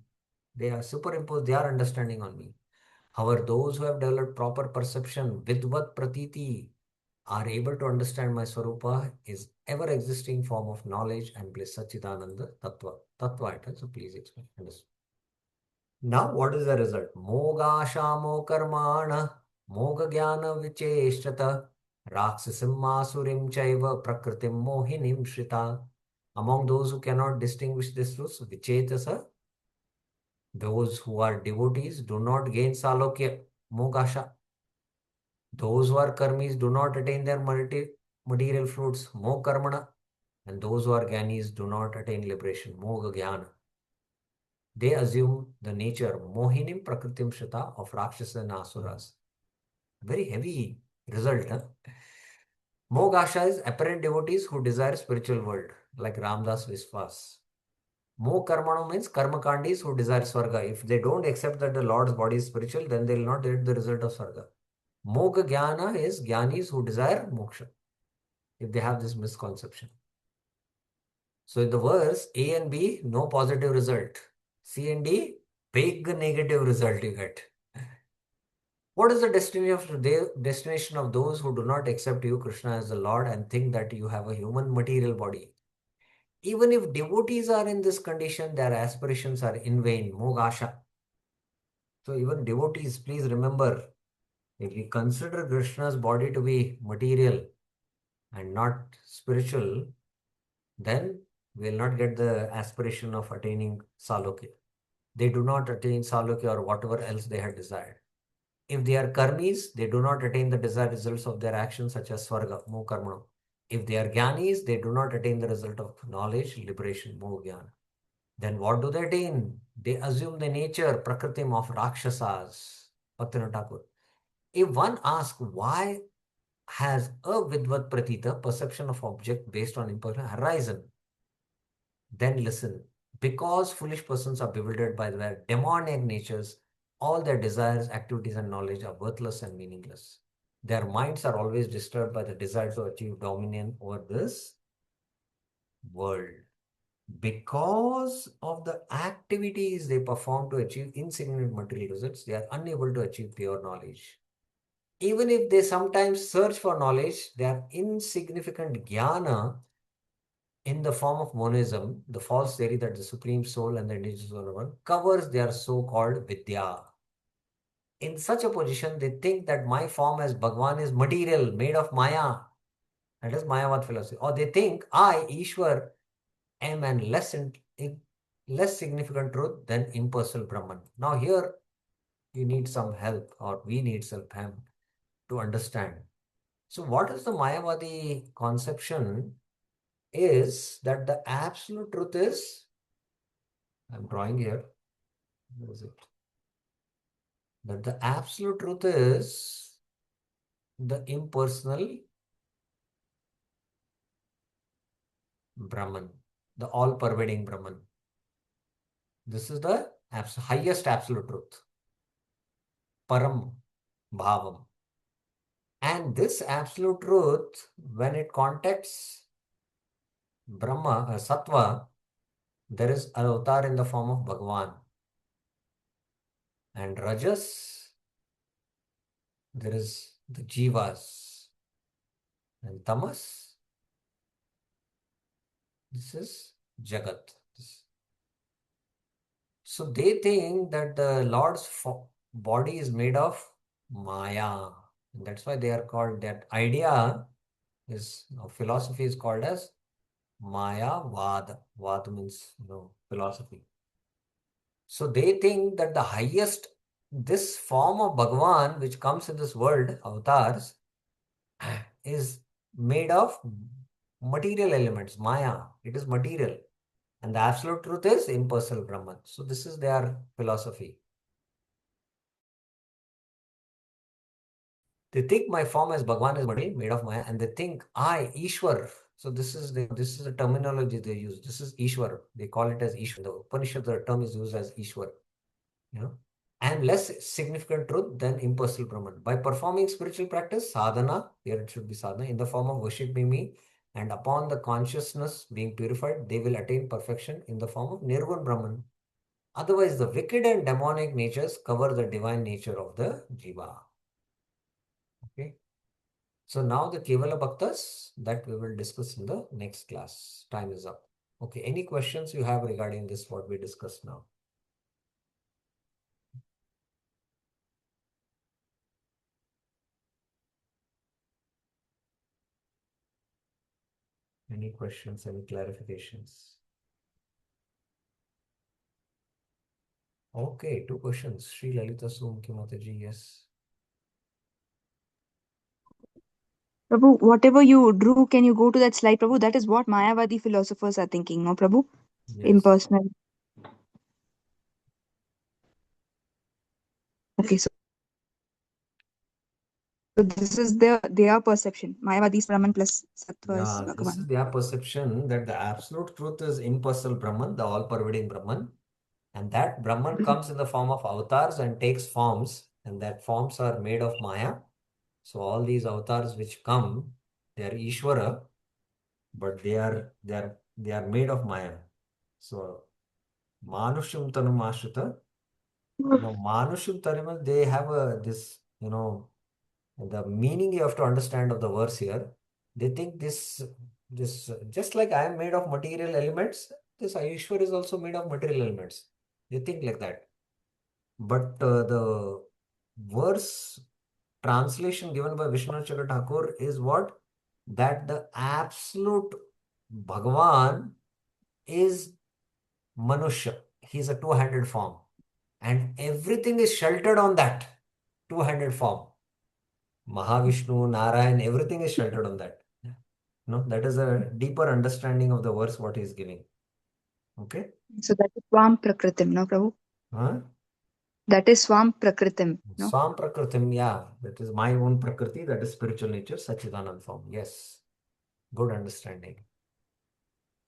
They have superimposed their understanding on me. However, those who have developed proper perception, vidvat pratiti, are able to understand my Swarupa is ever existing form of knowledge and bliss, Sachidananda Tattva. Tattva item, so please explain. Understand. Now, what is the result? Moga shamo karmana, moga jnana vicheshtata, raksasim masurim chaiva prakritim mohinim shrita. Among those who cannot distinguish this truth, vichetasa, those who are devotees do not gain salokya, mogasha. Those who are karmis do not attain their material fruits, mo karmana, and those who are gyanis do not attain liberation, moga jnana. They assume the nature, mohinim prakritim shrita, of rakshasa and asuras. Very heavy result. Huh? Mogasha is apparent devotees who desire spiritual world, like Ramdas Viswas. Mo karmano means karmakandis who desire swarga. If they don't accept that the Lord's body is spiritual, then they will not get the result of swarga. Moga jnana is jnanis who desire moksha, if they have this misconception. So in the verse, A and B, no positive result. C and D, big negative result you get. What is the destination of those who do not accept you, Krishna, as the Lord and think that you have a human material body? Even if devotees are in this condition, their aspirations are in vain, mogasha. So even devotees, please remember, if we consider Krishna's body to be material and not spiritual, then we will not get the aspiration of attaining salokya. They do not attain salokya or whatever else they had desired. If they are karmis, they do not attain the desired results of their actions such as swarga, mo karmano. If they are jnanis, they do not attain the result of knowledge, liberation, mo jnana. Then what do they attain? They assume the nature, prakritim of rakshasas. Bhaktivinoda Thakur. If one asks why has a vidvat pratita, perception of object based on imperfect, arisen, then listen. Because foolish persons are bewildered by their demoniac natures, all their desires, activities, and knowledge are worthless and meaningless. Their minds are always disturbed by the desire to achieve dominion over this world. Because of the activities they perform to achieve insignificant material results, they are unable to achieve pure knowledge. Even if they sometimes search for knowledge, their insignificant jnana in the form of monism, the false theory that the Supreme Soul and the individual soul are one, covers their so-called vidya. In such a position, they think that my form as Bhagwan is material, made of Maya. That is Mayavad philosophy. Or they think I, Ishwar, am an less significant truth than impersonal Brahman. Now here, you need some help, or we need some help to understand. So what is the Mayavadi conception? Is that the absolute truth is, I'm drawing here, where is it? That the absolute truth is the impersonal Brahman, the all-pervading Brahman. This is the highest absolute truth. Param Bhavam. And this absolute truth, when it contacts Brahma, Sattva, there is an avatar in the form of Bhagwan. And Rajas, there is the Jivas. And Tamas, this is Jagat. So they think that the Lord's body is made of Maya. And that's why they are called, that idea is, philosophy is called as Maya Vad. Vad means, philosophy. So they think that the highest, this form of Bhagavan which comes in this world, avatars, is made of material elements, Maya. It is material. And the absolute truth is impersonal Brahman. So this is their philosophy. They think my form as Bhagwan is made of Maya, and they think I, Ishwar. So this is the terminology they use. This is Ishwar. They call it as Ishwar. The Upanishad, the term is used as Ishwar. And less significant truth than impersonal Brahman. By performing spiritual practice, sadhana, here it should be sadhana, in the form of worshipping me, and upon the consciousness being purified, they will attain perfection in the form of Nirgun Brahman. Otherwise, the wicked and demonic natures cover the divine nature of the Jiva. Okay. So now the Kevala Bhaktas, that we will discuss in the next class. Time is up. Okay. Any questions you have regarding this, what we discussed now? Any questions, any clarifications? Okay, 2 questions. Sri Lalita Sumki Mataji, yes. Prabhu, whatever you drew, can you go to that slide, Prabhu? That is what Mayavadi philosophers are thinking, no, Prabhu? Yes. Impersonal. Okay, so this is their perception. Mayavadi's Brahman plus Sattva is Yeah, this is Bhagavan. their perception that the absolute truth is impersonal Brahman, the all-pervading Brahman. And that Brahman comes in the form of avatars and takes forms, and that forms are made of Maya. So all these avatars which come, they are Ishvara, but they are made of Maya. So Manusham Tanum Ashrita. Manusham Tanum, they have this, the meaning you have to understand of the verse here. They think this just like I am made of material elements, this Ayeshwar is also made of material elements. They think like that. But the verse translation given by Vishnu Chandra Thakur is what? That the absolute Bhagavan is Manusha. He's a two-handed form. And everything is sheltered on that two-handed form. Mahavishnu, Narayan, everything is sheltered on that. No, that is a deeper understanding of the verse what he is giving. Okay? So that is Swam Prakritim, no, Prabhu? Huh? That is Swam Prakritim, no? Swam Prakritim, yeah. That is my own Prakriti, that is spiritual nature, Sachidanand form. Yes. Good understanding.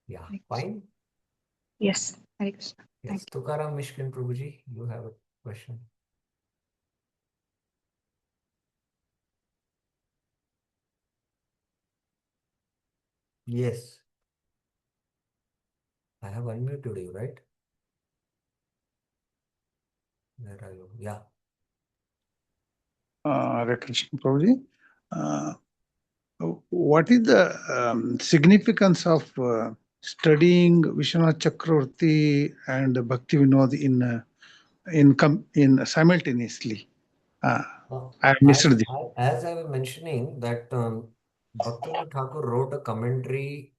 Yeah. Fine? Yes. Hare Krishna. Yes. Tukaram Mishkin Prabhuji, you have a question. Yes. I have unmuted you, right? Where are you? Yeah. Hare Krishna Prabhuji. What is the significance of studying Vishwanath Chakravarti and Bhakti Vinod in simultaneously? I missed this. As I was mentioning that Bhaktivinoda Thakur wrote a commentary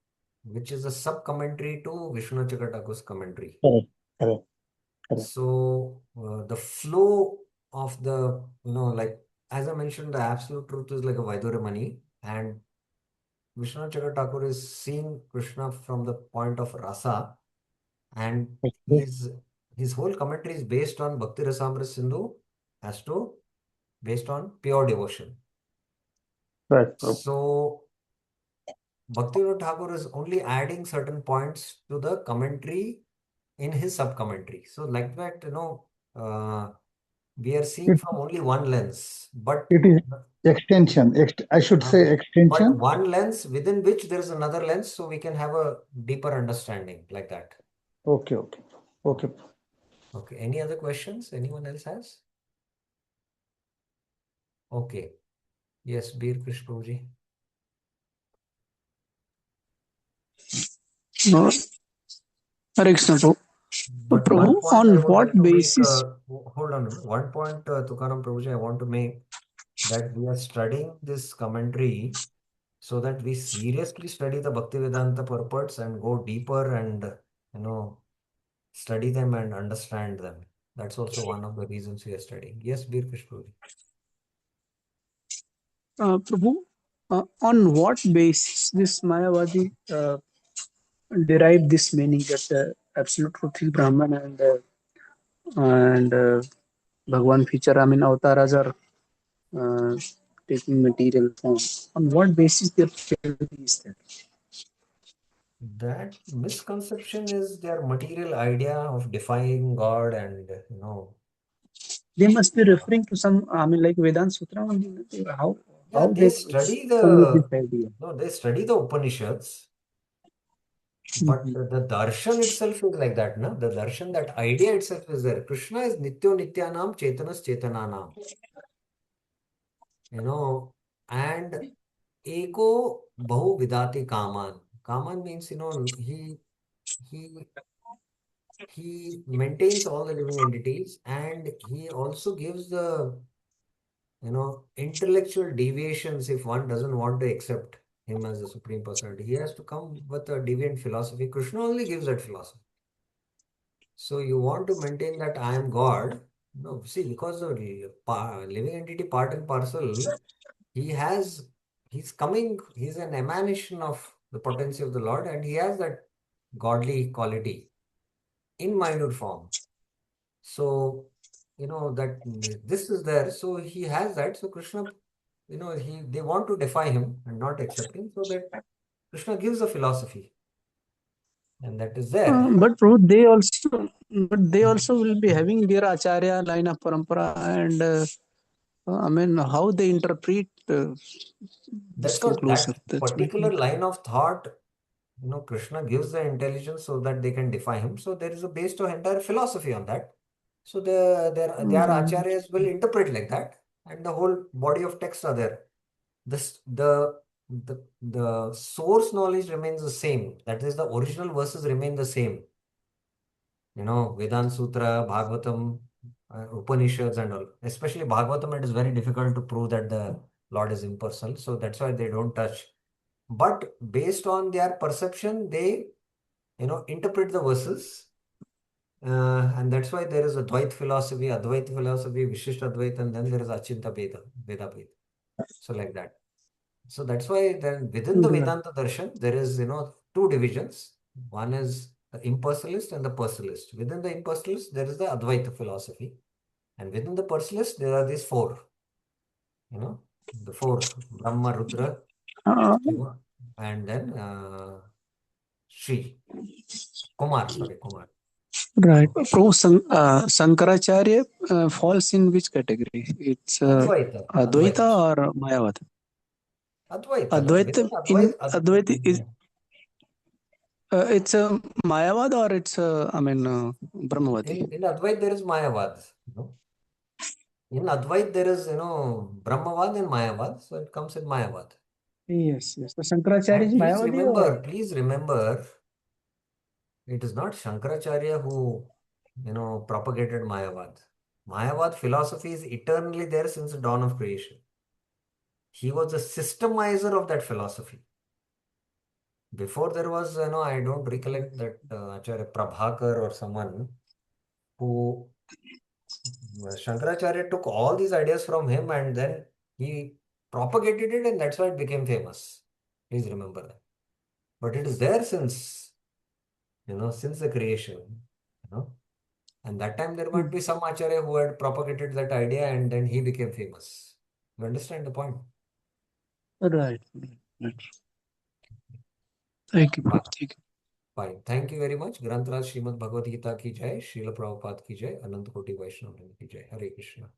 which is a sub-commentary to Vishwanath Chakravarti Thakur's commentary. Correct. So the flow of the, like as I mentioned, the absolute truth is like a Vaidurya and Vishwanath Chakravarti Thakur is seeing Krishna from the point of rasa, and his whole commentary is based on Bhakti Rasamrita Sindhu as to based on pure devotion. Right. So Bhaktivinoda Thakur is only adding certain points to the commentary in his sub-commentary. So like that, we are seeing from only one lens, but it is extension. I should say extension. But one lens within which there is another lens, so we can have a deeper understanding like that. Okay. Okay. Any other questions? Anyone else has? Okay. Yes, Bir Krishnaji. No. Hare Krishna, Prabhu. But Prabhu, one point on I would what like to basis? make, hold on a minute. One point, Tukaram Prabhuji, I want to make that we are studying this commentary so that we seriously study the Bhaktivedanta purports and go deeper and, study them and understand them. That's also one of the reasons we are studying. Yes, Bir Krishnaji. Prabhu, on what basis this Mayavadi derive this meaning that absolute truth is Brahman and Bhagwan feature, I mean, avatars are taking material form. On what basis their faith is that? That misconception is their material idea of defying God, and They must be referring to some, I mean, like Vedanta Sutra. How yeah, they they study come with this the idea? they study the Upanishads, but the darshan itself is like that, no? The darshan, that idea itself is there. Krishna is Nityo Nityanam Chetanas Chetananam, and Eko Bahu Vidati Kaman. Kaman means, he he maintains all the living entities, and he also gives the intellectual deviations if one doesn't want to accept him as the supreme personality. He has to come with a deviant philosophy. Krishna only gives that philosophy. So you want to maintain that I am God. No, see, because the living entity part and parcel, he's an emanation of the potency of the Lord, and he has that godly quality in minute form. So, that this is there. So he has that. So Krishna, they want to defy him and not accept him. So that Krishna gives a philosophy, and that is there. But they also will be having their acharya line of parampara, and I mean, how they interpret this That's what conclusion. that That's my particular line of thought, Krishna gives the intelligence so that they can defy him. So there is a base to entire philosophy on that. So their acharyas will interpret like that, and the whole body of texts are there. This the source knowledge remains the same. That is, the original verses remain the same. Vedanta Sutra, Bhagavatam, Upanishads, and all. Especially Bhagavatam, it is very difficult to prove that the Lord is impersonal. So that's why they don't touch. But based on their perception, they interpret the verses. And that's why there is a Dvait philosophy, Advait philosophy, Vishishta Advait, and then there is Achinta Veda, Veda Veda. So like that. So that's why then within the Vedanta Darshan, there is, two divisions. One is the impersonalist and the personalist. Within the impersonalist, there is the Advaita philosophy. And within the personalist, there are these four, the four, Brahma, Rudra, Shiva, and then Sri. Kumar. right. Sankaracharya falls in which category? It's Advaita or Mayavad? Advaita. Advaita in Advaita. Advaita is it's a Mayavad or it's Brahmavadi? In Advaita there is Mayavad. In Advaita there is Brahmavad and Mayavad, so it comes in Mayavad. Yes. So Sankaracharya is And Mayavadi or? please remember, it is not Shankaracharya who propagated Mayavad. Mayavad philosophy is eternally there since the dawn of creation. He was the systemizer of that philosophy. Before there was, I don't recollect that Acharya Prabhakar or someone who Shankaracharya took all these ideas from him, and then he propagated it, and that's why it became famous. Please remember that. But it is there since the creation, and that time there might be some Acharya who had propagated that idea, and then he became famous. You understand the point? Right. Thank you. Fine. Thank you very much. Granth Raj Srimad Bhagavad Gita ki jai, Srila Prabhupada ki jai, Anant Koti Vaishnava ki jai. Hare Krishna.